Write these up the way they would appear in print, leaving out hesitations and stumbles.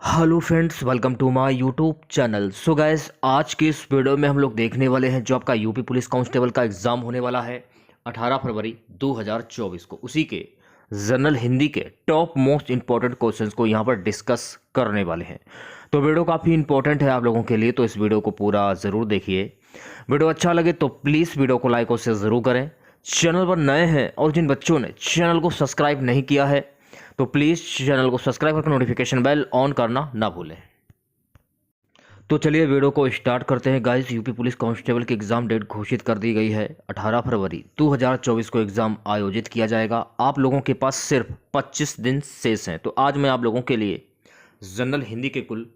Hello friends, welcome to my YouTube channel. So guys, आज के इस वीडियो में हम लोग देखने वाले हैं जो आपका यूपी पुलिस कांस्टेबल का एग्ज़ाम होने वाला है 18 फरवरी 2024 को। उसी के जनरल हिंदी के टॉप मोस्ट इंपॉर्टेंट क्वेश्चंस को यहाँ पर डिस्कस करने वाले हैं। तो वीडियो काफ़ी इंपॉर्टेंट है आप लोगों के लिए, तो इस वीडियो को पूरा ज़रूर देखिए। वीडियो अच्छा लगे तो प्लीज़ वीडियो को लाइक और शेयर ज़रूर करें। चैनल पर नए हैं और जिन बच्चों ने चैनल को सब्सक्राइब नहीं किया है तो प्लीज़ चैनल को सब्सक्राइब करके नोटिफिकेशन बेल ऑन करना ना भूलें। तो चलिए वीडियो को स्टार्ट करते हैं गाइस। यूपी पुलिस कांस्टेबल की एग्ज़ाम डेट घोषित कर दी गई है। 18 फरवरी 2024 को एग्ज़ाम आयोजित किया जाएगा। आप लोगों के पास सिर्फ 25 दिन शेष हैं। तो आज मैं आप लोगों के लिए जनरल हिंदी के कुल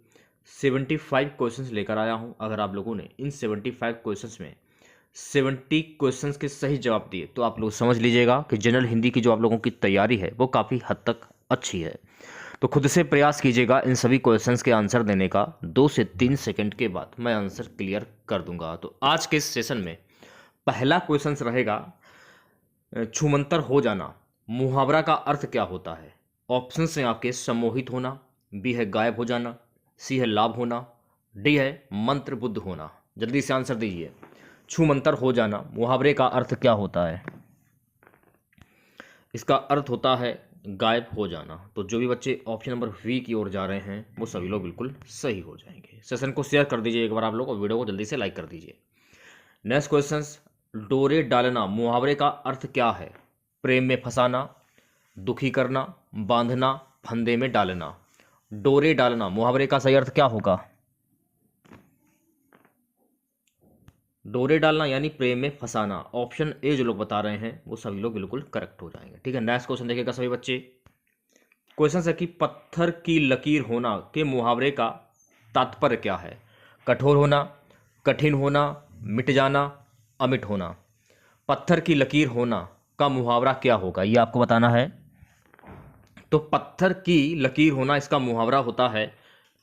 75 क्वेश्चंस लेकर आया हूं। अगर आप लोगों ने इन 75 क्वेश्चंस में 70 क्वेश्चंस के सही जवाब दिए तो आप लोग समझ लीजिएगा कि जनरल हिंदी की जो आप लोगों की तैयारी है वो काफ़ी हद तक अच्छी है। तो खुद से प्रयास कीजिएगा इन सभी क्वेश्चंस के आंसर देने का। 2 से 3 सेकंड के बाद मैं आंसर क्लियर कर दूंगा। तो आज के इस सेशन में पहला क्वेश्चन रहेगा, छूमंतर हो जाना मुहावरा का अर्थ क्या होता है? ऑप्शन हैं आपके, सम्मोहित होना, बी है गायब हो जाना, सी है लाभ होना, डी है मंत्र बुद्ध होना। जल्दी से आंसर दीजिए। छूमंतर हो जाना मुहावरे का अर्थ क्या होता है? इसका अर्थ होता है गायब हो जाना। तो जो भी बच्चे ऑप्शन नंबर वी की ओर जा रहे हैं वो सभी लोग बिल्कुल सही हो जाएंगे। सेशन को शेयर कर दीजिए एक बार आप लोग, और वीडियो को जल्दी से लाइक कर दीजिए। नेक्स्ट क्वेश्चन, डोरे डालना मुहावरे का अर्थ क्या है? प्रेम में फंसाना, दुखी करना, बांधना, फंदे में डालना। डोरे डालना मुहावरे का सही अर्थ क्या होगा? डोरे डालना यानी प्रेम में फंसाना। ऑप्शन ए जो लोग बता रहे हैं वो सभी लोग बिल्कुल करेक्ट हो जाएंगे। ठीक है, नेक्स्ट क्वेश्चन देखिएगा सभी बच्चे। क्वेश्चन है कि पत्थर की लकीर होना के मुहावरे का तात्पर्य क्या है? कठोर होना, कठिन होना, मिट जाना, अमिट होना। पत्थर की लकीर होना का मुहावरा क्या होगा, ये आपको बताना है। तो पत्थर की लकीर होना, इसका मुहावरा होता है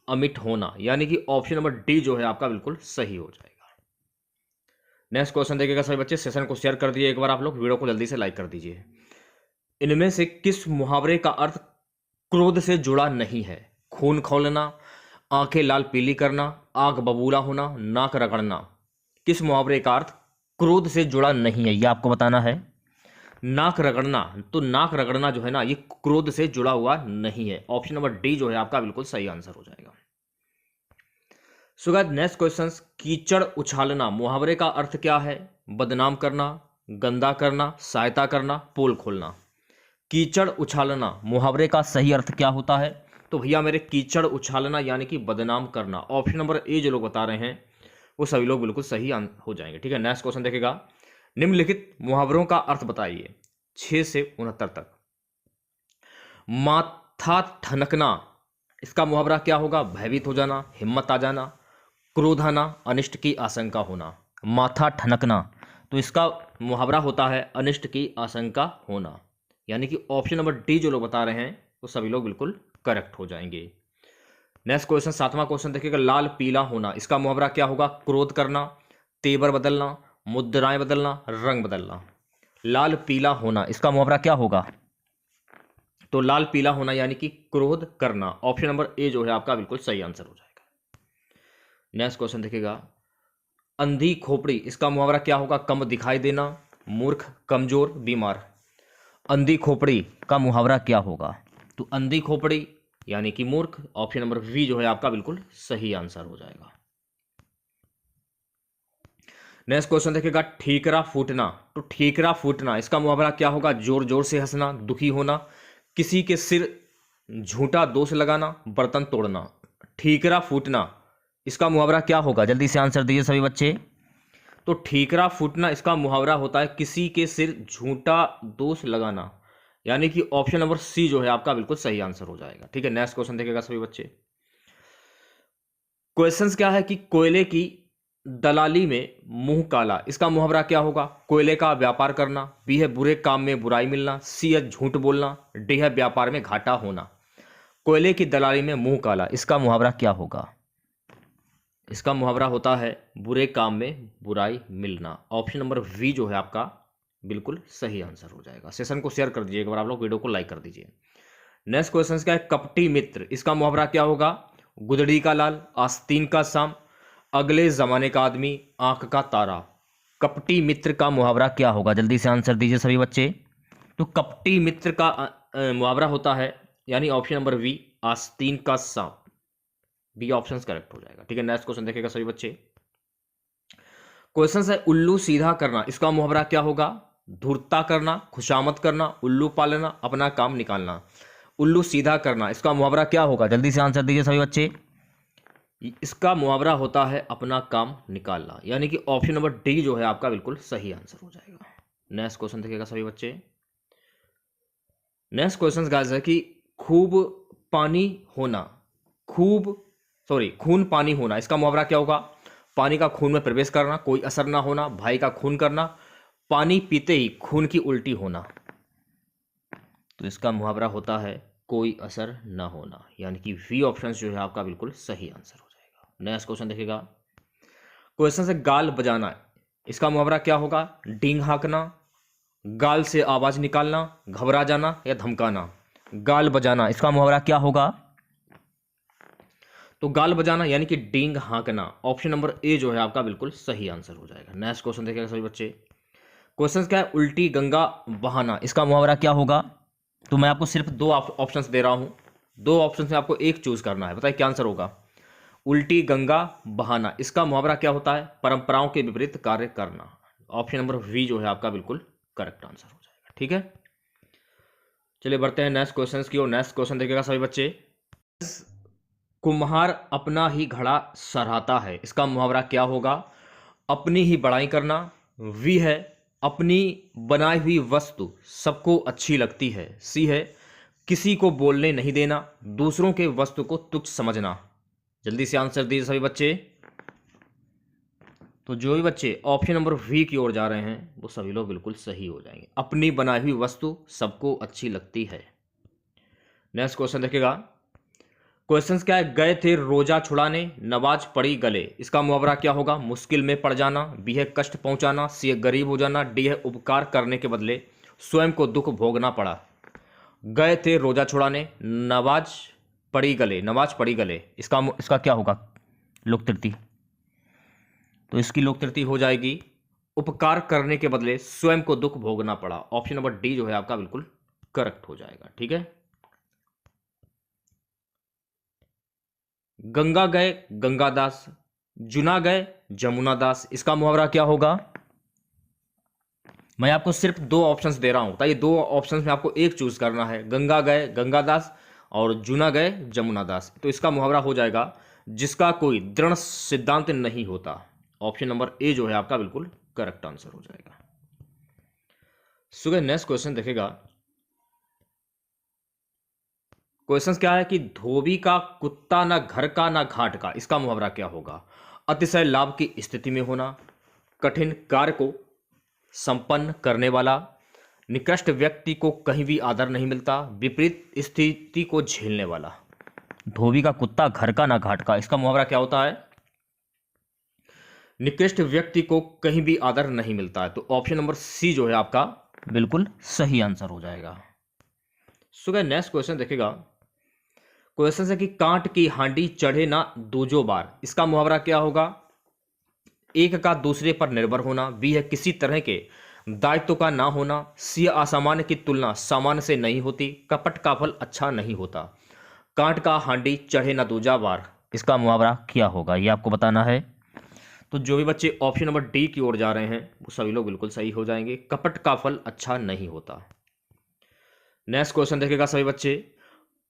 अमिट होना, यानी कि ऑप्शन नंबर डी जो है आपका बिल्कुल सही हो जाएगा। नेक्स्ट क्वेश्चन देखिएगा सभी बच्चे। सेशन को शेयर कर दिए एक बार आप लोग, वीडियो को जल्दी से लाइक कर दीजिए। इनमें से किस मुहावरे का अर्थ क्रोध से जुड़ा नहीं है? खून खौलना, आंखें लाल पीली करना, आग बबूला होना, नाक रगड़ना। किस मुहावरे का अर्थ क्रोध से जुड़ा नहीं है, यह आपको बताना है। नाक रगड़ना, तो नाक रगड़ना जो है ना, ये क्रोध से जुड़ा हुआ नहीं है। ऑप्शन नंबर डी जो है आपका बिल्कुल सही आंसर हो जाएगा। सो गाइस, नेक्स्ट क्वेश्चन, कीचड़ उछालना मुहावरे का अर्थ क्या है? बदनाम करना, गंदा करना, सहायता करना, पोल खोलना। कीचड़ उछालना मुहावरे का सही अर्थ क्या होता है? तो भैया मेरे, कीचड़ उछालना यानी कि बदनाम करना। ऑप्शन नंबर ए जो लोग बता रहे हैं वो सभी लोग बिल्कुल सही हो जाएंगे। ठीक है, नेक्स्ट क्वेश्चन देखेगा। निम्नलिखित मुहावरों का अर्थ बताइए 6 से 69 तक। माथा ठनकना, इसका मुहावरा क्या होगा? भयभीत हो जाना, हिम्मत आ जाना, क्रोध आना, अनिष्ट की आशंका होना। माथा ठनकना, तो इसका मुहावरा होता है अनिष्ट की आशंका होना, यानी कि ऑप्शन नंबर डी जो लोग बता रहे हैं वो सभी लोग बिल्कुल करेक्ट हो जाएंगे। नेक्स्ट क्वेश्चन, 7वां क्वेश्चन देखिएगा। लाल पीला होना, इसका मुहावरा क्या होगा? क्रोध करना, तेवर बदलना, मुद्राएं बदलना, रंग बदलना। लाल पीला होना, इसका मुहावरा क्या होगा? तो लाल पीला होना यानी कि क्रोध करना। ऑप्शन नंबर ए जो है आपका बिल्कुल सही आंसर हो जाएगा। नेक्स्ट क्वेश्चन देखिएगा। अंधी खोपड़ी, इसका मुहावरा क्या होगा? कम दिखाई देना, मूर्ख, कमजोर, बीमार। अंधी खोपड़ी का मुहावरा क्या होगा? तो अंधी खोपड़ी यानी कि मूर्ख। ऑप्शन नंबर वी जो है आपका बिल्कुल सही आंसर हो जाएगा। नेक्स्ट क्वेश्चन देखिएगा। ठीकरा फूटना, तो ठीकरा फूटना, इसका मुहावरा क्या होगा? जोर जोर से हंसना, दुखी होना, किसी के सिर झूठा दोष लगाना, बर्तन तोड़ना। ठीकरा फूटना, इसका मुहावरा क्या होगा? जल्दी से आंसर दीजिए सभी बच्चे। तो ठीकरा फूटना, इसका मुहावरा होता है किसी के सिर झूठा दोष लगाना, यानी कि ऑप्शन नंबर सी जो है आपका बिल्कुल सही आंसर हो जाएगा। ठीक है, नेक्स्ट क्वेश्चन देखिएगा सभी बच्चे। क्वेश्चंस क्या है कि कोयले की दलाली में मुंह काला, इसका मुहावरा क्या होगा? कोयले का व्यापार करना, बी है बुरे काम में बुराई मिलना, सी है झूठ बोलना, डी है व्यापार में घाटा होना। कोयले की दलाली में मुंह काला, इसका मुहावरा क्या होगा? इसका मुहावरा होता है बुरे काम में बुराई मिलना। ऑप्शन नंबर वी जो है आपका बिल्कुल सही आंसर हो जाएगा। सेशन को शेयर कर दीजिए एक बार आप लोग, वीडियो को लाइक कर दीजिए। नेक्स्ट क्वेश्चन क्या है? कपटी मित्र, इसका मुहावरा क्या होगा? गुदड़ी का लाल, आस्तीन का शाम, अगले जमाने का आदमी, आंख का तारा। कपटी मित्र का मुहावरा क्या होगा? जल्दी से आंसर दीजिए सभी बच्चे। तो कपटी मित्र का मुहावरा होता है, यानी ऑप्शन नंबर बी, आस्तीन का सांप। बी ऑप्शन करेक्ट हो जाएगा। ठीक है, नेक्स्ट क्वेश्चन देखेगा सभी बच्चे। क्वेश्चन है उल्लू सीधा करना, इसका मुहावरा क्या होगा? धूर्तता करना, खुशामद करना, उल्लू पालना, अपना काम निकालना। उल्लू सीधा करना, इसका मुहावरा क्या होगा? जल्दी से आंसर दीजिए सभी बच्चे। इसका मुहावरा होता है अपना काम निकालना, यानी कि ऑप्शन नंबर डी जो है आपका बिल्कुल सही आंसर हो जाएगा। नेक्स्ट क्वेश्चन देखिएगा सभी बच्चे। नेक्स्ट क्वेश्चन गाइस है कि खून पानी होना, इसका मुहावरा क्या होगा? पानी का खून में प्रवेश करना, कोई असर ना होना, भाई का खून करना, पानी पीते ही खून की उल्टी होना। तो इसका मुहावरा होता है कोई असर ना होना, यानी कि वी ऑप्शन जो है आपका बिल्कुल सही आंसर हो जाएगा। नेक्स्ट क्वेश्चन देखिएगा। क्वेश्चन से गाल बजाना, इसका मुहावरा क्या होगा? डींग हाँकना, गाल से आवाज निकालना, घबरा जाना या धमकाना। गाल बजाना, इसका मुहावरा क्या होगा? तो गाल बजाना यानी कि डींग हाँकना। ऑप्शन नंबर ए जो है आपका बिल्कुल सही आंसर हो जाएगा। नेक्स्ट क्वेश्चन देखिएगा सभी बच्चे। क्वेश्चन क्या है? उल्टी गंगा बहाना, इसका मुहावरा क्या होगा? तो मैं आपको सिर्फ दो ऑप्शंस दे रहा हूं, दो ऑप्शन से आपको एक चूज करना है। बताइए क्या आंसर होगा? उल्टी गंगा बहाना, इसका मुहावरा क्या होता है? परंपराओं के विपरीत कार्य करना। ऑप्शन नंबर वी जो है आपका बिल्कुल करेक्ट आंसर हो जाएगा। ठीक है, चलिए बढ़ते हैं नेक्स्ट क्वेश्चन की ओर। नेक्स्ट क्वेश्चन देखिएगा सभी बच्चे। कुम्हार अपना ही घड़ा सराहता है, इसका मुहावरा क्या होगा? अपनी ही बड़ाई करना, वी है अपनी बनाई हुई वस्तु सबको अच्छी लगती है, सी है किसी को बोलने नहीं देना, दूसरों के वस्तु को तुच्छ समझना। जल्दी से आंसर दीजिए सभी बच्चे। तो जो भी बच्चे ऑप्शन नंबर वी की ओर जा रहे हैं वो सभी लोग बिल्कुल सही हो जाएंगे। अपनी बनाई हुई वस्तु सबको अच्छी लगती है। नेक्स्ट क्वेश्चन देखिएगा। क्वेश्चन क्या है? गए थे रोजा छुड़ाने, नमाज पड़ी गले, इसका मुहावरा क्या होगा? मुश्किल में पड़ जाना, बी है कष्ट पहुंचाना, सी है गरीब हो जाना, डी है उपकार करने के बदले स्वयं को दुख भोगना पड़ा। गए थे रोजा छुड़ाने, नमाज पड़ी गले, इसका क्या होगा? लोक तृतीय। तो इसकी लोक तृतीय हो जाएगी उपकार करने के बदले स्वयं को दुख भोगना पड़ा। ऑप्शन नंबर डी जो है आपका बिल्कुल करेक्ट हो जाएगा। ठीक है, गंगा गए गंगादास, जुना गए जमुनादास, इसका मुहावरा क्या होगा? मैं आपको सिर्फ दो ऑप्शंस दे रहा हूं, ताकि दो ऑप्शंस में आपको एक चूज करना है। गंगा गए गंगादास और जुना गए जमुनादास। तो इसका मुहावरा हो जाएगा जिसका कोई दृढ़ सिद्धांत नहीं होता। ऑप्शन नंबर ए जो है आपका बिल्कुल करेक्ट आंसर हो जाएगा। सुबह नेक्स्ट क्वेश्चन देखेगा। क्वेश्चन क्या है कि धोबी का कुत्ता ना घर का ना घाट का, इसका मुहावरा क्या होगा? अतिशय लाभ की स्थिति में होना, कठिन कार्य को संपन्न करने वाला, निकृष्ट व्यक्ति को कहीं भी आदर नहीं मिलता, विपरीत स्थिति को झेलने वाला। धोबी का कुत्ता घर का ना घाट का, इसका मुहावरा क्या होता है? निकृष्ट व्यक्ति को कहीं भी आदर नहीं मिलता है। तो ऑप्शन नंबर सी जो है आपका बिल्कुल सही आंसर हो जाएगा। सो नेक्स्ट क्वेश्चन देखेगा। क्वेश्चन है कि कांट की हांडी चढ़े ना दूजो बार, इसका मुहावरा क्या होगा? एक का दूसरे पर निर्भर होना, बी है किसी तरह के दायित्व का ना होना, सी असामान्य की तुलना सामान्य से नहीं होती, कपट का फल अच्छा नहीं होता। कांट का हांडी चढ़े ना दूजा बार, इसका मुहावरा क्या होगा ये आपको बताना है। तो जो भी बच्चे ऑप्शन नंबर डी की ओर जा रहे हैं वो सभी लोग बिल्कुल सही हो जाएंगे। कपट का फल अच्छा नहीं होता। नेक्स्ट क्वेश्चन देखेगा सभी बच्चे।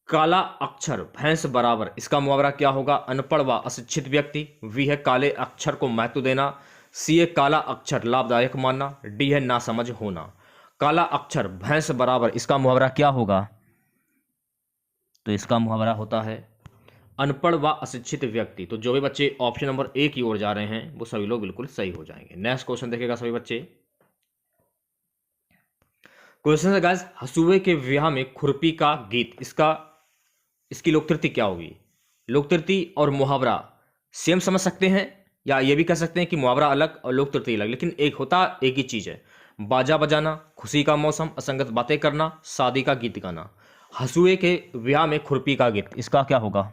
काला अक्षर भैंस बराबर, इसका मुहावरा क्या होगा? अनपढ़ व अशिक्षित व्यक्ति, वी है काले अक्षर को महत्व देना, सी है काला अक्षर लाभदायक मानना, डी है नासमझ होना। काला अक्षर भैंस बराबर, इसका मुहावरा क्या होगा? तो इसका मुहावरा होता है अनपढ़ व अशिक्षित व्यक्ति। तो जो भी बच्चे ऑप्शन नंबर ए की ओर जा रहे हैं वो सभी लोग बिल्कुल सही हो जाएंगे। नेक्स्ट क्वेश्चन देखेगा सभी बच्चे। क्वेश्चन है गाइस, हसुए के विवाह में खुरपी का गीत, इसकी लोकतृति क्या होगी? लोकतृति और मुहावरा सेम समझ सकते हैं, या ये भी कह सकते हैं कि मुहावरा अलग और लोकतृति अलग, लेकिन एक होता एक ही चीज है। बाजा बजाना, खुशी का मौसम, असंगत बातें करना, शादी का गीत गाना। हसुए के विवाह में खुरपी का गीत, इसका क्या होगा?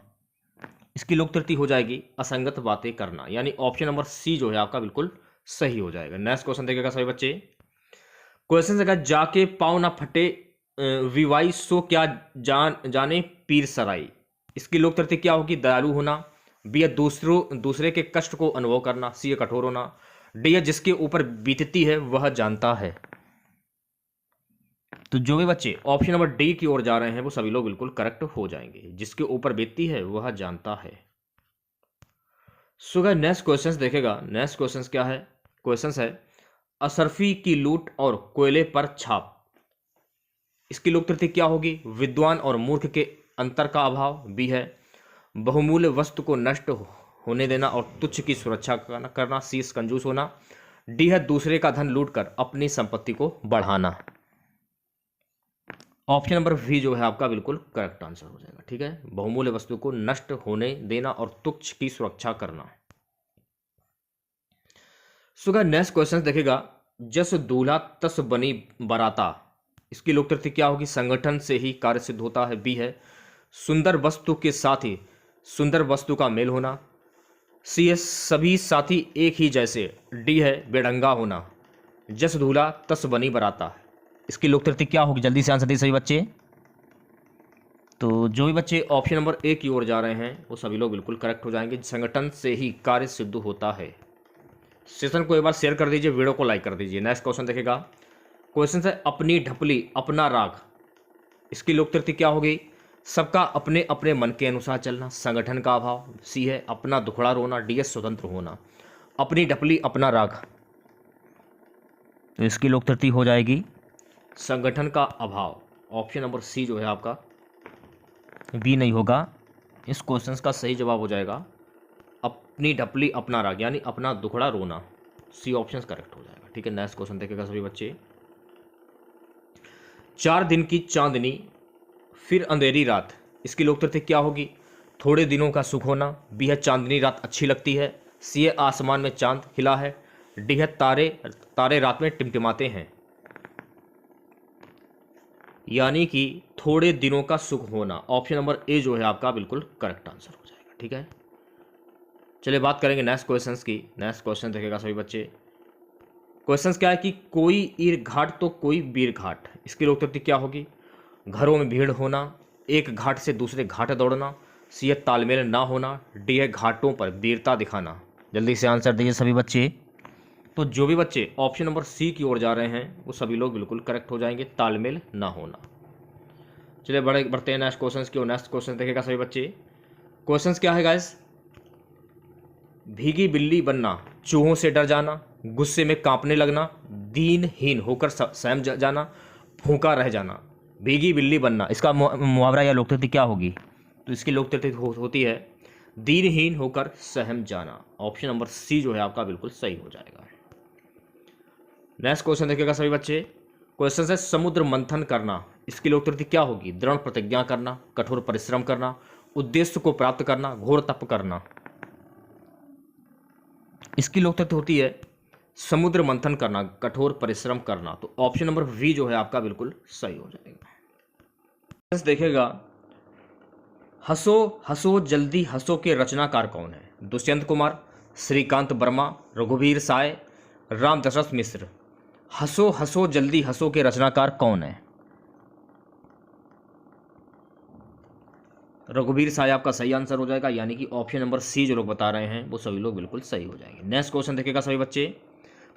इसकी लोक त्रुटि हो जाएगी असंगत बातें करना, यानी ऑप्शन नंबर सी जो है आपका बिल्कुल सही हो जाएगा। नेक्स्ट क्वेश्चन देखिएगा सभी बच्चे। क्वेश्चन है जाके पाँव ना फटे विवाई सो क्या जाने पीर सराई। इसकी लोक त्रुटि क्या होगी? दयालु होना, बी है दूसरे के कष्ट को अनुभव करना, सी है कठोर होना, डी है जिसके ऊपर बीतती है वह जानता है। तो जो भी बच्चे ऑप्शन नंबर डी की ओर जा रहे हैं वो सभी लोग बिल्कुल करेक्ट हो जाएंगे, जिसके ऊपर बीतती है वह जानता है। सो गाइस नेक्स्ट क्वेश्चन देखेगा। नेक्स्ट क्वेश्चन क्या है? क्वेश्चन है अशरफी की लूट और कोयले पर छाप। इसकी लोक त्रुटि क्या होगी? विद्वान और मूर्ख के अंतर का अभाव, बी है बहुमूल्य वस्तु को नष्ट होने देना और तुच्छ की सुरक्षा करना, सी कंजूस होना, डी है दूसरे का धन लूटकर अपनी संपत्ति को बढ़ाना। ऑप्शन नंबर वी जो है आपका बिल्कुल करेक्ट आंसर हो जाएगा। ठीक है, बहुमूल्य वस्तु को नष्ट होने देना और तुच्छ की सुरक्षा करना। सुगा नेक्स्ट क्वेश्चन देखेगा। जस दूल्हा तस बनी बराता। इसकी लोक त्रुटि क्या होगी? संगठन से ही कार्य सिद्ध होता है, बी है सुंदर वस्तु के साथ ही सुंदर वस्तु का मेल होना, सी है सभी साथी एक ही जैसे, डी है बेढंगा होना। जस दूल्हा तस बनी बराता, इसकी लोक त्रुटि क्या होगी? जल्दी से आंसर दीजिए सभी बच्चे। तो जो भी बच्चे ऑप्शन नंबर ए की ओर जा रहे हैं वो सभी लोग बिल्कुल करेक्ट हो जाएंगे। संगठन से ही कार्य सिद्ध होता है। सेशन को एक बार शेयर कर दीजिए, वीडियो को लाइक कर दीजिए। नेक्स्ट क्वेश्चन देखेगा। क्वेश्चन है अपनी ढपली अपना राग। इसकी लोक त्रुटि क्या होगी? सबका अपने अपने मन के अनुसार चलना, संगठन का अभाव, सी है अपना दुखड़ा रोना, डी है स्वतंत्र होना। अपनी ढपली अपना राग, तो इसकी लोक त्रुटि हो जाएगी संगठन का अभाव। ऑप्शन नंबर सी जो है आपका बी नहीं होगा, इस क्वेश्चन का सही जवाब हो जाएगा अपनी ढपली अपना राग, यानी अपना दुखड़ा रोना। सी ऑप्शन करेक्ट हो जाएगा। ठीक है, नेक्स्ट क्वेश्चन देखेगा सभी बच्चे। 4 दिन की चांदनी फिर अंधेरी रात। इसकी लोक त्रुटि क्या होगी? थोड़े दिनों का सुख होना, बी है चांदनी रात अच्छी लगती है, सी है आसमान में चांद खिला है, डी है तारे रात में टिमटिमाते हैं। यानी कि थोड़े दिनों का सुख होना। ऑप्शन नंबर ए जो है आपका बिल्कुल करेक्ट आंसर हो जाएगा। ठीक है, चलिए बात करेंगे नेक्स्ट क्वेश्चन की। नेक्स्ट क्वेश्चन देखेगा सभी बच्चे। क्वेश्चन क्या है कि कोई ईर घाट तो कोई वीर घाट। इसकी लोक त्रुटि क्या होगी? घरों में भीड़ होना, एक घाट से दूसरे घाट दौड़ना, सी है तालमेल ना होना, डी है घाटों पर वीरता दिखाना। जल्दी से आंसर दीजिए सभी बच्चे। तो जो भी बच्चे ऑप्शन नंबर सी की ओर जा रहे हैं वो सभी लोग बिल्कुल करेक्ट हो जाएंगे, तालमेल ना होना। चलिए बढ़ते हैं नेक्स्ट क्वेश्चन की ओर। नेक्स्ट क्वेश्चन देखेगा सभी बच्चे। क्वेश्चन क्या है गाइस? भीगी बिल्ली बनना, चूहों से डर जाना, गुस्से में कांपने लगना, दीनहीन होकर सहम जाना, भूखा रह जाना। भीगी बिल्ली बनना, इसका मुहावरा या लोक त्रुटि क्या होगी? तो इसकी लोक त्रुटि होती है दीनहीन होकर सहम जाना। ऑप्शन नंबर सी जो है आपका बिल्कुल सही हो जाएगा। नेक्स्ट क्वेश्चन देखिएगा सभी बच्चे। क्वेश्चन है समुद्र मंथन करना। इसकी लोक त्रुटि क्या होगी? दृढ़ प्रतिज्ञा करना, कठोर परिश्रम करना, उद्देश्य को प्राप्त करना, घोर तप करना। इसकी लोक त्रुटि होती है समुद्र मंथन करना, कठोर परिश्रम करना। तो ऑप्शन नंबर वी जो है आपका बिल्कुल सही हो जाएगा। देखेगा हंसो हंसो जल्दी हंसो के रचनाकार कौन है? दुष्यंत कुमार, श्रीकांत वर्मा, रघुवीर साय, राम दशरथ मिश्र। हंसो हंसो जल्दी हंसो के रचनाकार कौन है? रघुवीर साय आपका सही आंसर हो जाएगा, यानी कि ऑप्शन नंबर सी जो लोग बता रहे हैं वो सभी लोग बिल्कुल सही हो जाएंगे। नेक्स्ट क्वेश्चन देखेगा सभी बच्चे।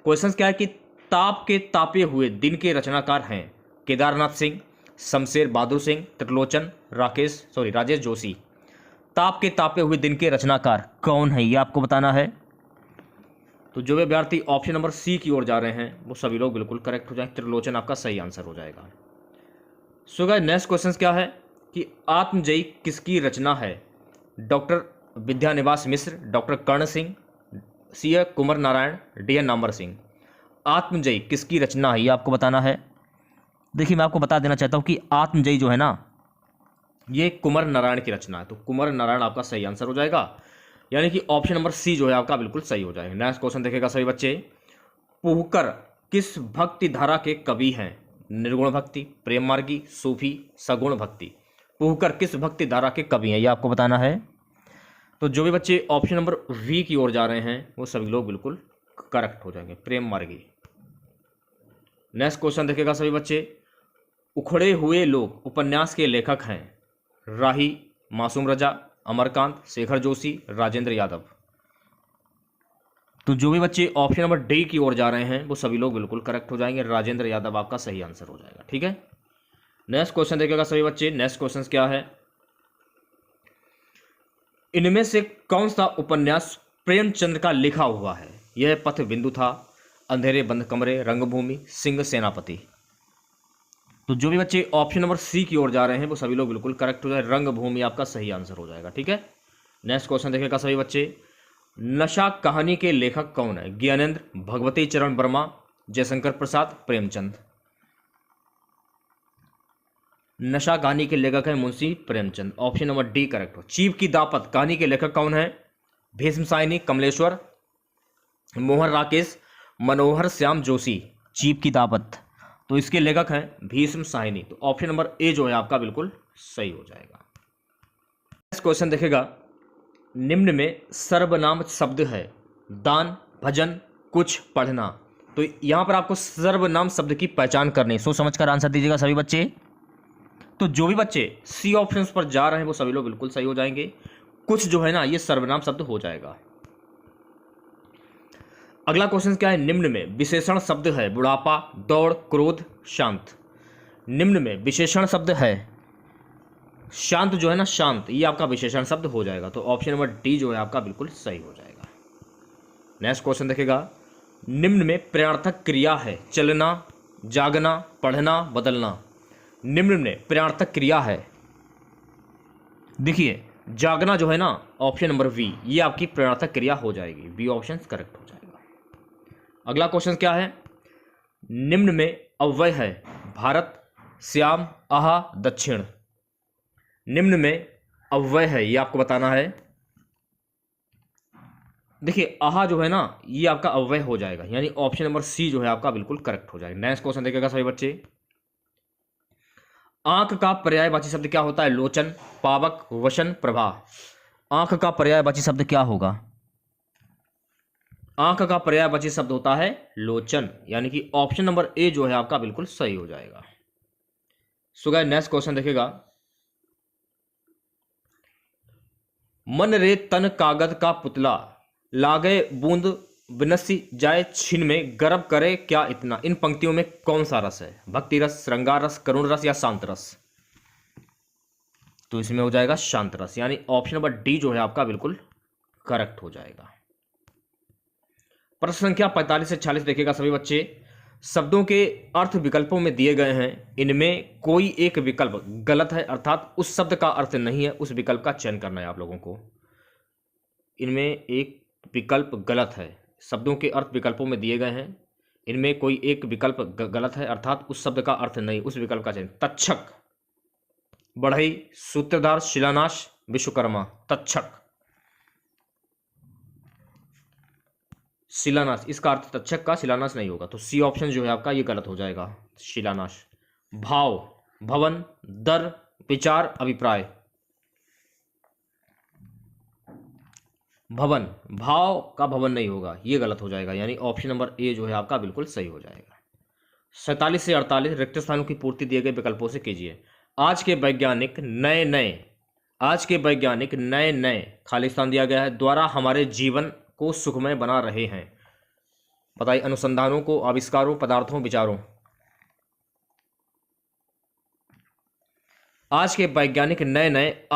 क्वेश्चन क्या है कि ताप के तापे हुए दिन के रचनाकार हैं केदारनाथ सिंह, शमशेर बहादुर सिंह, त्रिलोचन राजेश जोशी। ताप के तापे हुए दिन के रचनाकार कौन है ये आपको बताना है। तो जो भी अभ्यर्थी ऑप्शन नंबर सी की ओर जा रहे हैं वो सभी लोग बिल्कुल करेक्ट हो जाएंगे, त्रिलोचन आपका सही आंसर हो जाएगा। सो गाइस नेक्स्ट क्वेश्चन क्या है कि आत्मजयी किसकी रचना है? डॉक्टर विद्यानिवास मिश्र, डॉक्टर कर्ण सिंह, सी है कुंवर नारायण, डी है नामवर सिंह। आत्मजयी किसकी रचना है ये आपको बताना है। देखिए मैं आपको बता देना चाहता हूँ कि आत्मजयी जो है ना ये कुंवर नारायण की रचना है, तो कुंवर नारायण आपका सही आंसर हो जाएगा, यानी कि ऑप्शन नंबर सी जो है आपका बिल्कुल सही हो जाएगा। नेक्स्ट क्वेश्चन देखेगा सभी बच्चे। पुहकर किस भक्ति धारा के कवि हैं? निर्गुण भक्ति, प्रेम मार्गी, सूफी, सगुण भक्ति। पुहकर किस भक्ति धारा के कवि हैं ये आपको बताना है। तो जो भी बच्चे ऑप्शन नंबर वी की ओर जा रहे हैं वो सभी लोग बिल्कुल करेक्ट हो जाएंगे, प्रेम मार्गी। नेक्स्ट क्वेश्चन देखिएगा सभी बच्चे, उखड़े हुए लोग उपन्यास के लेखक हैं राही, मासूम रजा, अमरकांत, शेखर जोशी, राजेंद्र यादव। तो जो भी बच्चे ऑप्शन नंबर डी की ओर जा रहे हैं वो सभी लोग बिल्कुल करेक्ट हो जाएंगे, राजेंद्र यादव आपका सही आंसर हो जाएगा। ठीक है, नेक्स्ट क्वेश्चन देखिएगा सभी बच्चे। नेक्स्ट क्वेश्चन क्या है, इनमें से कौन सा उपन्यास प्रेमचंद का लिखा हुआ है? यह पथ बिंदु था, अंधेरे बंद कमरे, रंगभूमि, सिंह सेनापति। तो जो भी बच्चे ऑप्शन नंबर सी की ओर जा रहे हैं वो सभी लोग बिल्कुल करेक्ट हो जाए, रंगभूमि आपका सही आंसर हो जाएगा। ठीक है, नेक्स्ट क्वेश्चन देखिएगा सभी बच्चे, नशा कहानी के लेखक कौन है? ज्ञानेंद्र, भगवती चरण वर्मा, जयशंकर प्रसाद, प्रेमचंद। नशा कहानी के लेखक है Munshi Premchand, option number D correct हो। चीप की दापत कहानी के लेखक कौन है? भीष्म साइनी, कमलेश्वर, मोहन राकेश, मनोहर श्याम जोशी। चीप की दापत, तो इसके लेखक हैं भीष्म साइनी, तो ऑप्शन नंबर ए जो है आपका बिल्कुल सही हो जाएगा। नेक्स्ट क्वेश्चन देखेगा, निम्न में सर्वनाम शब्द है दान, भजन, कुछ, पढ़ना। तो यहां पर आपको सर्वनाम शब्द की पहचान करनी है, सोच समझ कर आंसर दीजिएगा सभी बच्चे। तो जो भी बच्चे सी ऑप्शन पर जा रहे हैं वो सभी लोग बिल्कुल सही हो जाएंगे, कुछ जो है ना ये सर्वनाम शब्द हो जाएगा। अगला क्वेश्चन क्या है, निम्न में विशेषण शब्द है बुढ़ापा, दौड़, क्रोध, शांत। निम्न में विशेषण शब्द है शांत, जो है ना शांत, ये आपका विशेषण शब्द हो जाएगा, तो ऑप्शन नंबर डी जो है आपका बिल्कुल सही हो जाएगा। नेक्स्ट क्वेश्चन देखिएगा, निम्न में प्रयार्थक क्रिया है चलना, जागना, पढ़ना, बदलना। निम्न में प्रयार्थक क्रिया है, देखिए जागना जो है ना ऑप्शन नंबर वी, ये आपकी प्रयार्थक क्रिया हो जाएगी, बी ऑप्शन करेक्ट हो जाएगा। अगला क्वेश्चन क्या है, निम्न में अव्यय है भारत, श्याम, आहा, दक्षिण। निम्न में अव्यय है, ये आपको बताना है। देखिए आहा जो है ना ये आपका अव्यय हो जाएगा, यानी ऑप्शन नंबर सी जो है आपका बिल्कुल करेक्ट हो जाएगा। नेक्स्ट क्वेश्चन देखिएगा सभी बच्चे, आंख का पर्यायवाची शब्द क्या होता है? लोचन, पावक, वशन, प्रभा। आंख का पर्यायवाची शब्द क्या होगा? आंख का पर्यायवाची शब्द होता है लोचन, यानी कि ऑप्शन नंबर ए जो है आपका बिल्कुल सही हो जाएगा। सो गाइस नेक्स्ट क्वेश्चन देखिएगा, मन रे तन कागज का पुतला, लागे बूंद विनसी जाए छिन में, गर्व करे क्या इतना। इन पंक्तियों में कौन सा रस है? भक्ति रस, श्रृंगार रस, करुण रस या शांत रस? तो इसमें हो जाएगा शांत रस, यानी ऑप्शन नंबर डी जो है आपका बिल्कुल करेक्ट हो जाएगा। प्रश्न संख्या 45 से 46 देखिएगा सभी बच्चे, शब्दों के अर्थ विकल्पों में दिए गए हैं, इनमें कोई एक विकल्प गलत है, अर्थात उस शब्द का अर्थ नहीं है, उस विकल्प का चयन करना है आप लोगों को। इनमें एक विकल्प गलत है, शब्दों के अर्थ विकल्पों में दिए गए हैं, इनमें कोई एक विकल्प गलत है, अर्थात उस शब्द का अर्थ नहीं, उस विकल्प का चयन। तक्षक, बढ़ई, सूत्रधार, शिलान्यास, विश्वकर्मा। तक्षक, शिलान्यास, इसका अर्थ तक्षक का शिलान्यास नहीं होगा, तो सी ऑप्शन जो है आपका ये गलत हो जाएगा, शिलान्यास। भाव, भवन, दर, विचार, अभिप्राय। भवन, भाव का भवन नहीं होगा, ये गलत हो जाएगा, यानी ऑप्शन नंबर ए जो है आपका बिल्कुल सही हो जाएगा। 47 से 48 रिक्त स्थानों की पूर्ति दिए गए विकल्पों से कीजिए। आज के वैज्ञानिक नए नए खाली स्थान दिया गया है, द्वारा हमारे जीवन को सुखमय बना रहे हैं। बताइए, अनुसंधानों को, आविष्कारों, पदार्थों, विचारों। आज के वैज्ञानिक नए नए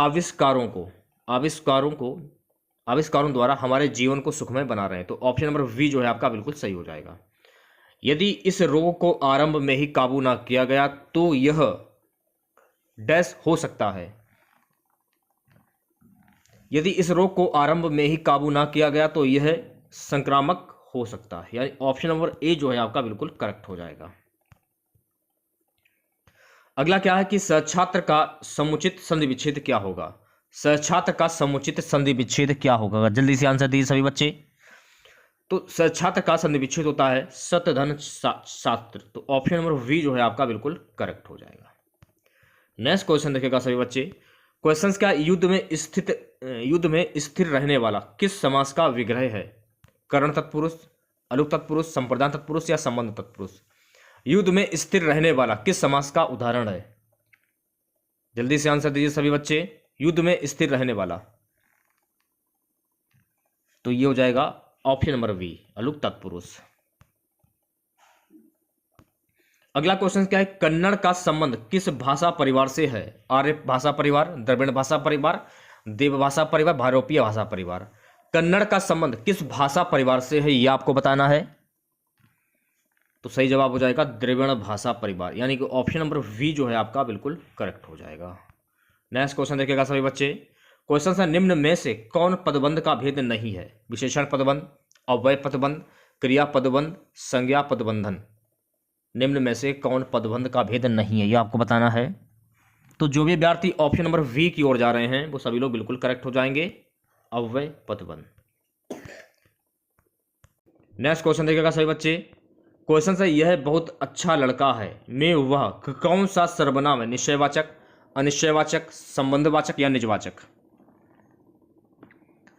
आविष्कारों द्वारा हमारे जीवन को सुखमय बना रहे हैं, तो ऑप्शन नंबर वी जो है आपका बिल्कुल सही हो जाएगा। यदि इस रोग को आरंभ में ही काबू ना किया गया तो यह डैश हो सकता है। यदि इस रोग को आरंभ में ही काबू ना किया गया तो यह संक्रामक हो सकता है, यानी ऑप्शन नंबर ए जो है आपका बिल्कुल करेक्ट हो जाएगा। अगला क्या है कि सहछात्र का समुचित संधि विच्छेद क्या होगा? सहछात्र का समुचित संधि विच्छेद क्या होगा? जल्दी से आंसर दीजिए सभी बच्चे। तो सहछात्र का संधि विच्छेद होता है शतधन शास्त्र, तो ऑप्शन नंबर वी जो है आपका बिल्कुल करेक्ट हो जाएगा। नेक्स्ट क्वेश्चन देखिएगा सभी बच्चे, क्वेश्चंस क्या, युद्ध में स्थिर रहने वाला किस समास का विग्रह है? करण तत्पुरुष, अलुक तत्पुरुष, संप्रदान तत्पुरुष या संबंध तत्पुरुष? युद्ध में स्थिर रहने वाला किस समास का उदाहरण है? जल्दी से आंसर दीजिए सभी बच्चे। युद्ध में स्थिर रहने वाला, तो ये हो जाएगा ऑप्शन नंबर बी, अलुक तत्पुरुष। अगला क्वेश्चन क्या है, कन्नड़ का संबंध किस भाषा परिवार से है? आर्य भाषा परिवार, द्रविड़ भाषा परिवार, देव भाषा परिवार, भारोपीय भाषा परिवार? कन्नड़ का संबंध किस भाषा परिवार से है, यह आपको बताना है। तो सही जवाब हो जाएगा द्रविड़ भाषा परिवार, यानी कि ऑप्शन नंबर वी जो है आपका बिल्कुल करेक्ट हो जाएगा। नेक्स्ट क्वेश्चन देखिएगा सभी बच्चे। क्वेश्चन है, निम्न में से कौन पदबंध का भेद नहीं है? विशेषण पदबंध, अव्यय पदबंध, क्रिया पदबंध, संज्ञा पदबंधन? निम्न में से कौन पदबंध का भेद नहीं है, यह आपको बताना है। तो जो भी विद्यार्थी ऑप्शन नंबर वी की ओर जा रहे हैं वो सभी लोग बिल्कुल करेक्ट हो जाएंगे, अव्यय पदबंध। नेक्स्ट क्वेश्चन देखिएगा सभी बच्चे। क्वेश्चन है, यह बहुत अच्छा लड़का है में वह कौन सा सर्वनाम है? निश्चयवाचक, अनिश्चयवाचक, संबंधवाचक या निजवाचक?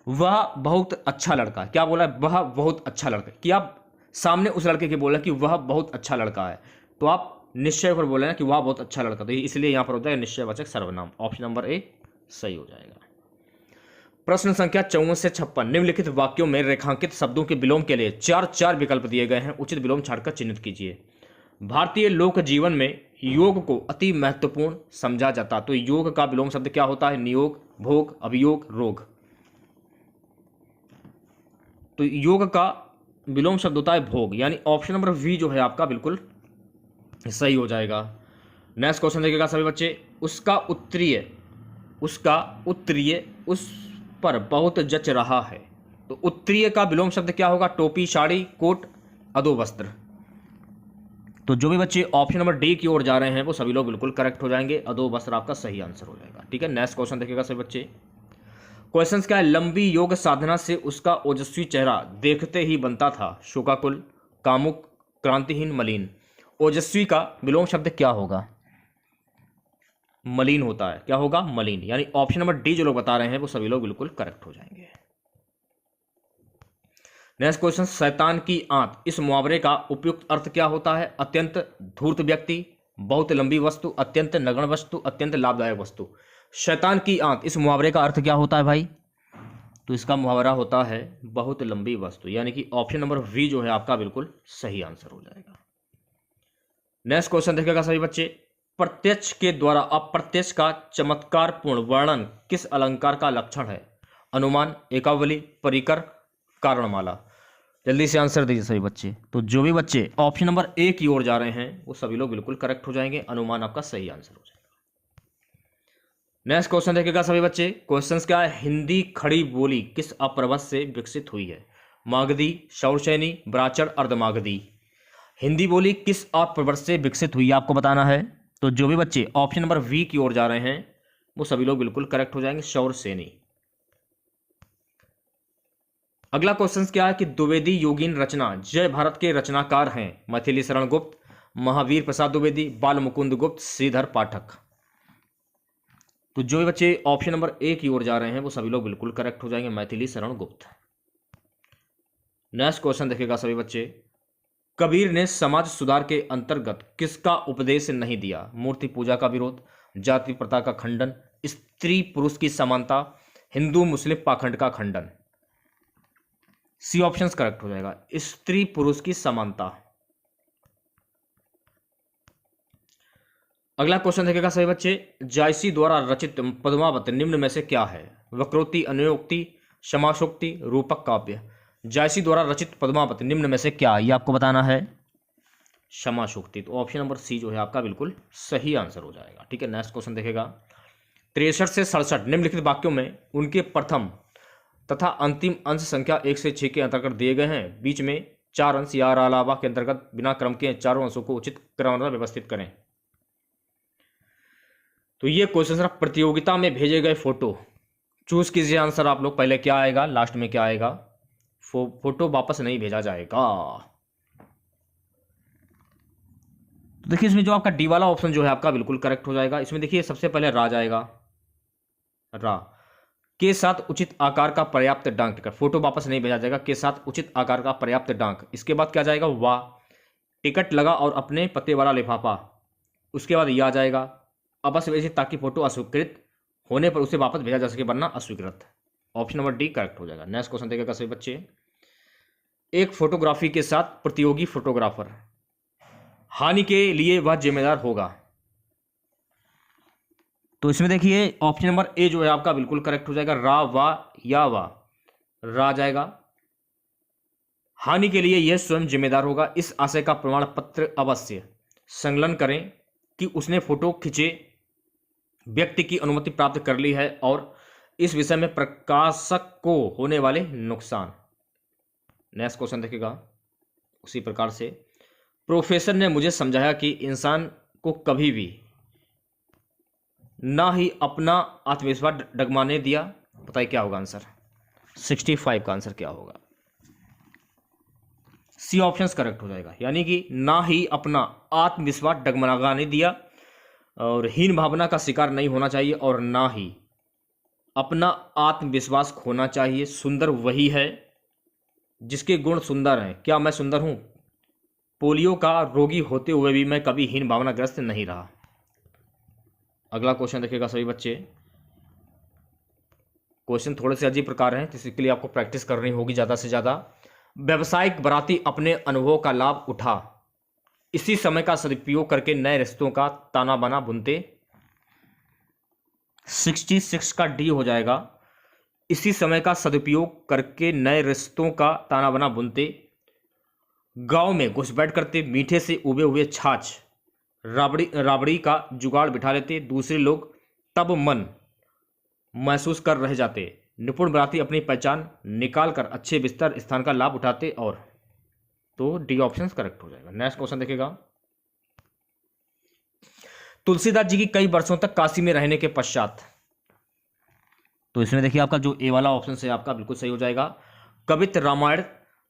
वह बहुत अच्छा लड़का, क्या बोला है? वह बहुत अच्छा लड़का। कि आप सामने उस लड़के के बोला कि वह बहुत अच्छा लड़का है, तो आप निश्चय पर बोले ना कि वह बहुत अच्छा लड़का, तो इसलिए यहां पर होता है निश्चयवाचक सर्वनाम। ऑप्शन नंबर ए सही हो जाएगा। प्रश्न संख्या 54 से 56, निम्नलिखित वाक्यों में रेखांकित शब्दों के विलोम के लिए चार विकल्प दिए गए हैं, उचित विलोम छाड़कर चिन्हित कीजिए। भारतीय लोक जीवन में योग को अति महत्वपूर्ण समझा जाता, तो योग का विलोम शब्द क्या होता है? नियोग, भोग, अभियोग, रोग। तो योग का विलोम शब्द होता है भोग, यानी ऑप्शन नंबर वी जो है आपका बिल्कुल सही हो जाएगा। नेक्स्ट क्वेश्चन देखिएगा सभी बच्चे। उसका उत्तरीय उस पर बहुत जच रहा है, तो उत्तरीय का विलोम शब्द क्या होगा? टोपी, साड़ी, कोट, अधोवस्त्र। तो जो भी बच्चे ऑप्शन नंबर डी की ओर जा रहे हैं वो सभी लोग बिल्कुल करेक्ट हो जाएंगे, अधोवस्त्र आपका सही आंसर हो जाएगा। ठीक है, नेक्स्ट क्वेश्चन देखिएगा सभी बच्चे। क्वेश्चन क्या है, लंबी योग साधना से उसका ओजस्वी चेहरा देखते ही बनता था शोकाकुल, कामुक, क्रांतिहीन, मलिन। ओजस्वी का विलोम शब्द क्या होगा? मलिन होता है, क्या होगा? मलिन, यानी ऑप्शन नंबर डी जो लोग बता रहे हैं वो सभी लोग बिल्कुल करेक्ट हो जाएंगे। नेक्स्ट क्वेश्चन, शैतान की आंत, इस मुहावरे का उपयुक्त अर्थ क्या होता है? अत्यंत धूर्त व्यक्ति, बहुत लंबी वस्तु, अत्यंत नगण्य वस्तु, अत्यंत लाभदायक वस्तु। शैतान की आंत, इस मुहावरे का अर्थ क्या होता है भाई? तो इसका मुहावरा होता है बहुत लंबी वस्तु, यानी कि ऑप्शन नंबर वी जो है आपका बिल्कुल सही आंसर हो जाएगा। नेक्स्ट क्वेश्चन देखिएगा सभी बच्चे। प्रत्यक्ष के द्वारा अप्रत्यक्ष का चमत्कारपूर्ण वर्णन किस अलंकार का लक्षण है? अनुमान, एकावली, परिकर, कारणमाला। जल्दी से आंसर दीजिए सभी बच्चे। तो जो भी बच्चे ऑप्शन नंबर ए की ओर जा रहे हैं वो सभी लोग बिल्कुल करेक्ट हो जाएंगे, अनुमान आपका सही आंसर हो जाएगा। नेक्स्ट क्वेश्चन देखिएगा सभी बच्चे। क्वेश्चंस क्या है, हिंदी खड़ी बोली किस अपभ्रंश से विकसित हुई है? मागधी, शौरसेनी, ब्राह्मण, अर्धमागधी। हिंदी बोली किस अपभ्रंश से विकसित हुई आपको बताना है। तो जो भी बच्चे ऑप्शन नंबर वी की ओर जा रहे हैं वो सभी लोग बिल्कुल करेक्ट हो जाएंगे, शौरसेनी। अगला क्वेश्चन क्या है कि द्विवेदी योगीन रचना जय भारत के रचनाकार हैं? मैथिली शरण गुप्त, महावीर प्रसाद द्विवेदी, बाल मुकुंद गुप्त, श्रीधर पाठक। तो जो भी बच्चे ऑप्शन नंबर ए की ओर जा रहे हैं वो सभी लोग बिल्कुल करेक्ट हो जाएंगे, मैथिली शरण गुप्त। नेक्स्ट क्वेश्चन देखिएगा सभी बच्चे। कबीर ने समाज सुधार के अंतर्गत किसका उपदेश नहीं दिया? मूर्ति पूजा का विरोध, जाति प्रथा का खंडन, स्त्री पुरुष की समानता, हिंदू मुस्लिम पाखंड का खंडन। सी ऑप्शन करेक्ट हो जाएगा, स्त्री पुरुष की समानता। अगला क्वेश्चन देखिएगा सभी बच्चे। जायसी द्वारा रचित पद्मावत निम्न में से क्या है? वक्रोक्ति, अन्योक्ति, समासोक्ति, रूपक काव्य। जायसी द्वारा रचित पद्मावत निम्न में से क्या है, ये आपको बताना है। समासोक्ति, तो ऑप्शन नंबर सी जो है आपका बिल्कुल सही आंसर हो जाएगा। ठीक है, नेक्स्ट क्वेश्चन देखेगा। 63 से 67 निम्नलिखित वाक्यों में उनके प्रथम तथा अंतिम अंश संख्या 1 से 6 के अंतर्गत दिए गए हैं। बीच में 4 अंश या अलावा के अंतर्गत बिना क्रम के चारों अंशों को उचित क्रम में व्यवस्थित करें। तो ये क्वेश्चन प्रतियोगिता में भेजे गए फोटो चूज कीजिए आंसर आप लोग। पहले क्या आएगा, लास्ट में क्या आएगा? फोटो वापस नहीं भेजा जाएगा। तो देखिए इसमें जो आपका डी वाला ऑप्शन जो है आपका बिल्कुल करेक्ट हो जाएगा। इसमें देखिए सबसे पहले राज आएगा, रा के साथ उचित आकार का पर्याप्त डांक टिकट, फोटो वापस नहीं भेजा जाएगा, के साथ उचित आकार का पर्याप्त डांक। इसके बाद क्या जाएगा, वाह टिकट लगा और अपने पते वाला लिफाफा। उसके बाद यह आ जाएगा अवश्य भेजिए ताकि फोटो अस्वीकृत होने पर उसे वापस भेजा जा सके, वरना अस्वीकृत। ऑप्शन नंबर डी करेक्ट हो जाएगा। नेक्स्ट क्वेश्चन देखिएगा सभी बच्चे, एक फोटोग्राफी के साथ प्रतियोगी फोटोग्राफर हानि के लिए वह जिम्मेदार होगा। तो इसमें देखिए ऑप्शन नंबर ए जो है आपका बिल्कुल करेक्ट हो जाएगा, रा वा या वा, रा जाएगा। हानि के लिए यह स्वयं जिम्मेदार होगा, इस आशय का प्रमाण पत्र अवश्य संलग्न करें कि उसने फोटो खींचे व्यक्ति की अनुमति प्राप्त कर ली है और इस विषय में प्रकाशक को होने वाले नुकसान। नेक्स्ट क्वेश्चन देखिएगा उसी प्रकार से, प्रोफेसर ने मुझे समझाया कि इंसान को कभी भी ना ही अपना आत्मविश्वास डगमाने दिया। बताइए क्या होगा आंसर, 65 का आंसर क्या होगा, सी ऑप्शन करेक्ट हो जाएगा। यानी कि ना ही अपना आत्मविश्वास डगमगाने दिया और हीन भावना का शिकार नहीं होना चाहिए और ना ही अपना आत्मविश्वास खोना चाहिए। सुंदर वही है जिसके गुण सुंदर हैं। क्या मैं सुंदर हूं? पोलियो का रोगी होते हुए भी मैं कभी हीन भावनाग्रस्त नहीं रहा। अगला क्वेश्चन देखिएगा सभी बच्चे, क्वेश्चन थोड़े से अजीब प्रकार हैं, तो इसके लिए आपको प्रैक्टिस करनी होगी ज़्यादा से ज़्यादा। व्यवसायिक बराती अपने अनुभव का लाभ उठा इसी समय का सदुपयोग करके नए रिश्तों का ताना बाना बुनते। 66 का डी हो जाएगा, इसी समय का सदुपयोग करके नए रिश्तों का ताना बाना बुनते। गांव में घुसपैठ करते, मीठे से उबे हुए छाछ राबड़ी का जुगाड़ बिठा लेते, दूसरे लोग तब मन महसूस कर रह जाते। निपुण बराती अपनी पहचान निकाल कर अच्छे बिस्तर स्थान का लाभ उठाते। और तो डी ऑप्शन करेक्ट हो जाएगा। नेक्स्ट क्वेश्चन देखिएगा, तुलसीदास जी की कई वर्षों तक काशी में रहने के पश्चात। तो इसमें देखिए आपका जो ए वाला ऑप्शन है आपका बिल्कुल सही हो जाएगा। कवित्त रामायण,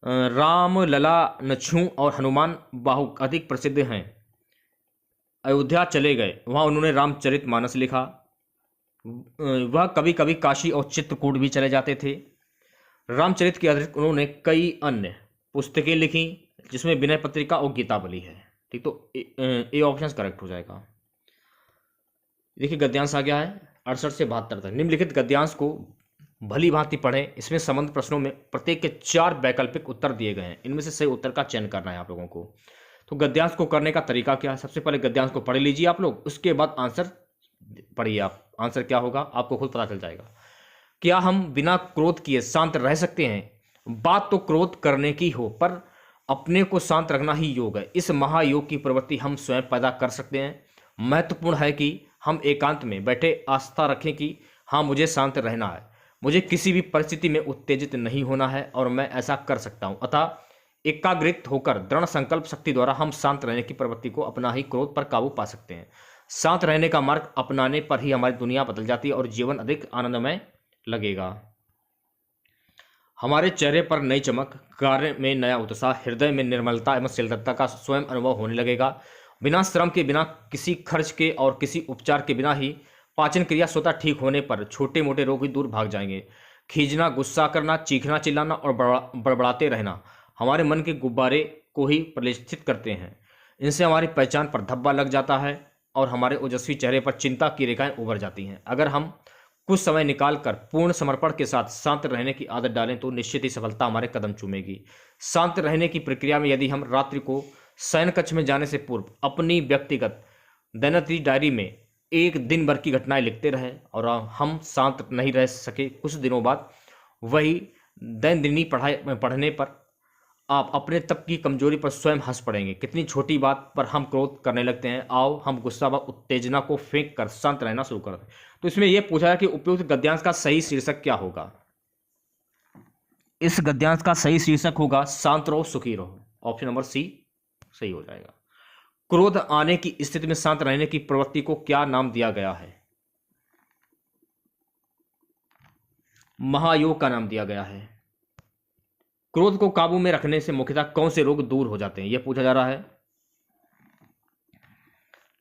राम लला नछू और हनुमान बाहु अधिक प्रसिद्ध हैं। अयोध्या चले गए, वहां उन्होंने रामचरितमानस लिखा। वह कभी कभी काशी और चित्रकूट भी चले जाते थे। रामचरित के अतिरिक्त उन्होंने कई अन्य पुस्तकें लिखी जिसमें विनय पत्रिका और गीतावली है। ठीक, तो ए ऑप्शन करेक्ट हो जाएगा। देखिए गद्यांश आ गया है 68 से 72 तक। निम्नलिखित गद्यांश को भली भांति पढ़ें। इसमें संबंध प्रश्नों में प्रत्येक के 4 वैकल्पिक उत्तर दिए गए हैं, इनमें से सही उत्तर का चयन करना है आप लोगों को। तो गद्यांश को करने का तरीका क्या है, सबसे पहले गद्यांश को पढ़ लीजिए आप लोग, उसके बाद आंसर पढ़िए आप। आंसर क्या होगा आपको खुद पता चल जाएगा। क्या हम बिना क्रोध किए शांत रह सकते हैं? बात तो क्रोध करने की हो, पर अपने को शांत रखना ही योग है। इस महायोग की प्रवृत्ति हम स्वयं पैदा कर सकते हैं। महत्वपूर्ण है कि हम एकांत में बैठे आस्था रखें कि हाँ मुझे शांत रहना है, मुझे किसी भी परिस्थिति में उत्तेजित नहीं होना है और मैं ऐसा कर सकता हूँ। अतः एकाग्रित होकर दृढ़ संकल्प शक्ति द्वारा हम शांत रहने की प्रवृत्ति को अपना ही क्रोध पर काबू पा सकते हैं। शांत रहने का मार्ग अपनाने पर ही हमारी दुनिया बदल जाती है और जीवन अधिक आनंदमय लगेगा। हमारे चेहरे पर नई चमक, कार्य में नया उत्साह, हृदय में निर्मलता एवं शीलता का स्वयं अनुभव होने लगेगा। बिना श्रम के, बिना किसी खर्च के और किसी उपचार के बिना ही पाचन क्रिया स्वतः ठीक होने पर छोटे मोटे रोग भी दूर भाग जाएंगे। खींचना, गुस्सा करना, चीखना, चिल्लाना और बड़बड़ाते रहना हमारे मन के गुब्बारे को ही प्रलिष्ठित करते हैं। इनसे हमारी पहचान पर धब्बा लग जाता है और हमारे ओजस्वी चेहरे पर चिंता की रेखाएं उभर जाती हैं। अगर हम कुछ समय निकालकर पूर्ण समर्पण के साथ शांत रहने की आदत डालें तो निश्चित ही सफलता हमारे कदम चूमेगी। शांत रहने की प्रक्रिया में यदि हम रात्रि को शयन कक्ष में जाने से पूर्व अपनी व्यक्तिगत दैनिक डायरी में एक दिन भर की घटनाएं लिखते रहें और हम शांत नहीं रह सके, कुछ दिनों बाद वही दैनंदिनी पढ़ने पर आप अपने तप की कमजोरी पर स्वयं हंस पड़ेंगे। कितनी छोटी बात पर हम क्रोध करने लगते हैं। आओ हम गुस्सा व उत्तेजना को फेंक कर शांत रहना शुरू कर दें। तो इसमें यह पूछा है कि उपयुक्त गद्यांश का सही शीर्षक क्या होगा। इस गद्यांश का सही शीर्षक होगा शांत रहो सुखी रहो। ऑप्शन नंबर सी सही हो जाएगा। क्रोध आने की स्थिति में शांत रहने की प्रवृत्ति को क्या नाम दिया गया है? महायोग का नाम दिया गया है। क्रोध को काबू में रखने से मुख्यतः कौन से रोग दूर हो जाते हैं, यह पूछा जा रहा है।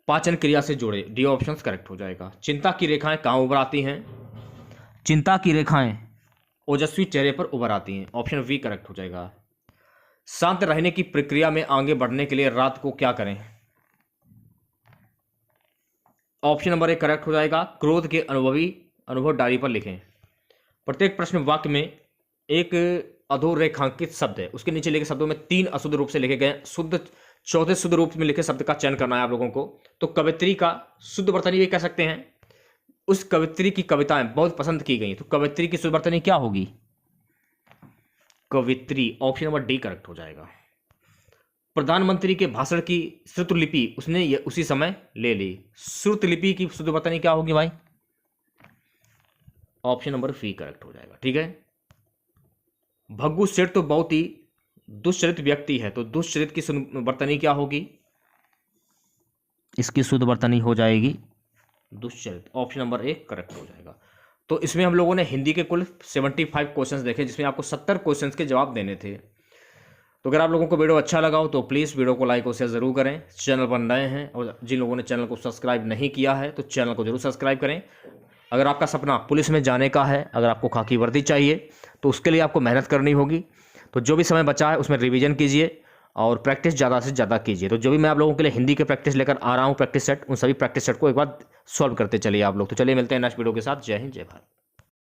पाचन क्रिया से जुड़े, डी ऑप्शन करेक्ट हो जाएगा। चिंता की रेखाएं कहां उभर आती हैं? चिंता की रेखाएं ओजस्वी चेहरे पर उभर आती हैं। ऑप्शन वी करेक्ट हो जाएगा। शांत रहने की प्रक्रिया में आगे बढ़ने के लिए रात को क्या करें? ऑप्शन नंबर 1 करेक्ट हो जाएगा। क्रोध के अनुभव डायरी पर लिखें। प्रत्येक प्रश्न वाक्य में एक अधोरेखांकित शब्द है, उसके नीचे लिखे शब्दों में 3 अशुद्ध रूप से लिखे गए शुद्ध चौथे शुद्ध रूप में लिखे शब्द का चयन करना है आप लोगों को। तो कवित्री का शुद्ध वर्तनी भी कह सकते हैं। उस कवित्री की कविताएं बहुत पसंद की गई, तो कवित्री की शुद्ध वर्तनी क्या होगी? कवित्री। ऑप्शन नंबर डी करेक्ट हो जाएगा। प्रधानमंत्री के भाषण की श्रुतलिपि उसने उसी समय ले ली। श्रुतलिपि की शुद्ध वर्तनी क्या होगी भाई? ऑप्शन नंबर सी करेक्ट हो जाएगा। ठीक है। भग्गू सेठ तो बहुत ही दुष्चरित व्यक्ति है, तो दुष्चरित की वर्तनी क्या होगी? इसकी शुद्ध वर्तनी हो जाएगी दुष्चरित। ऑप्शन नंबर 1 करेक्ट हो जाएगा। तो इसमें हम लोगों ने हिंदी के कुल 75 क्वेश्चंस देखे, जिसमें आपको 70 क्वेश्चंस के जवाब देने थे। तो अगर आप लोगों को वीडियो अच्छा लगा हो तो प्लीज़ वीडियो को लाइक और शेयर ज़रूर करें। चैनल पर नए हैं और जिन लोगों ने चैनल को सब्सक्राइब नहीं किया है तो चैनल को जरूर सब्सक्राइब करें। अगर आपका सपना पुलिस में जाने का है, अगर आपको खाकी वर्दी चाहिए, तो उसके लिए आपको मेहनत करनी होगी। तो जो भी समय बचा है उसमें रिवीजन कीजिए और प्रैक्टिस ज़्यादा से ज़्यादा कीजिए। तो जो भी मैं आप लोगों के लिए हिंदी के प्रैक्टिस लेकर आ रहा हूँ, प्रैक्टिस सेट, उन सभी प्रैक्टिस सेट को एक बार सॉल्व करते चलिए आप लोग। तो चलिए मिलते हैं नेक्स्ट वीडियो के साथ। जय हिंद, जय भारत।